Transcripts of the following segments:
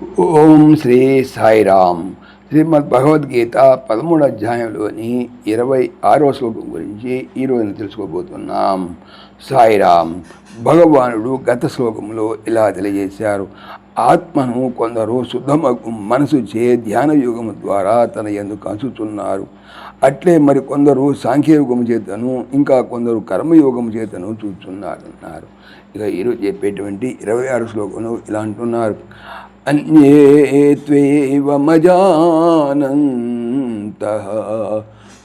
ఓం శ్రీ సాయిరామ్. శ్రీమద్ భగవద్గీత 13వ అధ్యాయంలోని 26వ శ్లోకం గురించి ఈరోజు తెలుసుకోబోతున్నాం. సాయిరామ్. భగవానుడు గత శ్లోకంలో ఇలా తెలియజేశారు. ఆత్మను కొందరు శుద్ధమగు మనసుచే ధ్యాన యోగము ద్వారా తన యందు కంచుతున్నారు. అట్లే మరి కొందరు సాంఖ్యయోగము చేతను, ఇంకా కొందరు కర్మయోగము చేతను చూస్తున్నారు. ఇక ఈరోజు చెప్పేటువంటి 26వ శ్లోకంలో ఇలా అంటున్నారు. అన్యే త్వేవమజానంతః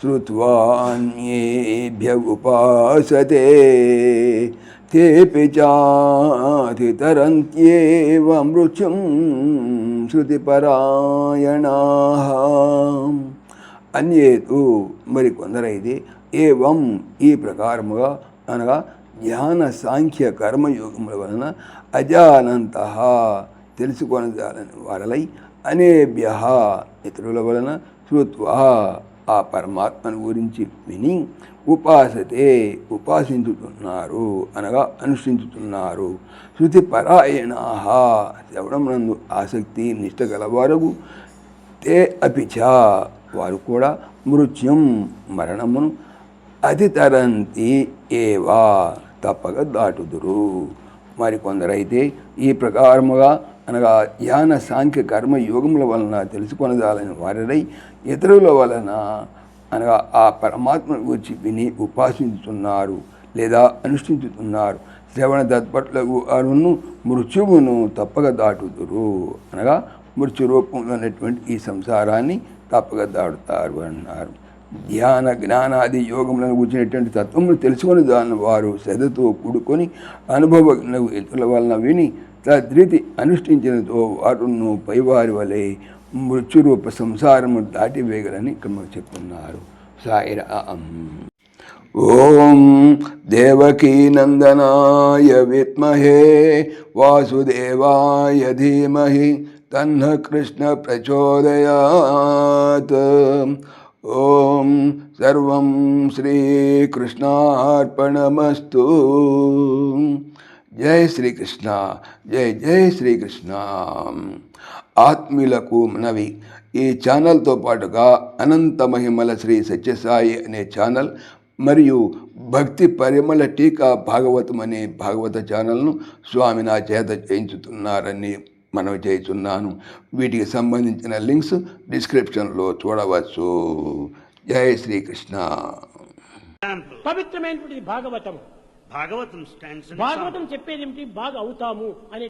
శ్రుత్వాన్యేభ్య ఉపాసతే తేపి చాతితరంత్యేవ మృత్యుం శృతిపరాయణాః. అన్యేతు మరి కొందరైతే ఏవం ఈ ప్రకారముగా అనగా ధ్యాన సాంఖ్య కర్మయోగముల వలన అజానంతః తెలుసుకొనజాలని వారలై అనేభ్య ఇతరుల వలన శ్రుత్వా ఆ పరమాత్మను గురించి విని ఉపాసతే ఉపాసించుతున్నారు అనగా అనుష్ఠించుతున్నారు. శృతి పరాయణా శ్రవణమునందు ఆసక్తి నిష్ట గలవారు తే అపిచ వారు కూడా మృత్యుం మరణమును అతితరంతి ఏవా తప్పక దాటుదురు. మరికొందరైతే ఈ ప్రకారముగా అనగా ధ్యాన సాంఖ్య కర్మ యోగముల వలన తెలుసుకొనదాలని వారై ఇతరుల వలన అనగా ఆ పరమాత్మను గురించి విని ఉపాసించుతున్నారు లేదా అనుష్ఠించుతున్నారు. శ్రవణ తత్పట్లకు అరును మృత్యువును తప్పక దాటుదురు అనగా మృత్యు రూపంలో ఉన్నటువంటి ఈ సంసారాన్ని తప్పక దాటుతారు అన్నారు. ధ్యాన జ్ఞానాది యోగములను కూర్చునేటువంటి తత్వమును తెలుసుకొని దాని వారు శ్రద్ధతో కూడుకొని అనుభవ ఇతరుల వలన విని తద్రీతి అనుష్ఠించినతో వారును పైవారి వలె మృత్యురూప సంసారము దాటివేయగలని ఇక్కడ చెప్తున్నారు. సాయిరామ్. ఓం దేవకీనందనాయ విద్మహే వాసుదేవాయ ధీమహి తన్నః కృష్ణ ప్రచోదయాత్. ఓం సర్వం శ్రీకృష్ణార్పణమస్తు. జై శ్రీకృష్ణ. జై జై శ్రీకృష్ణ. ఆత్మీయులకు మనవి, ఈ ఛానల్తో పాటుగా అనంత మహిమల శ్రీ సత్యసాయి అనే ఛానల్ మరియు భక్తి పరిమళ టీకా భాగవతం అనే భాగవత ఛానల్ను స్వామి నా చేత చేయించుతున్నారని మనవి చేస్తున్నాను. వీటికి సంబంధించిన లింక్స్ డిస్క్రిప్షన్లో చూడవచ్చు. జై శ్రీకృష్ణ. పవిత్రమైనటువంటి భాగవతం. భాగవతం స్టాండ్స్ భాగవతం చెప్పేది ఏమిటి? బాగా అవుతాము అనే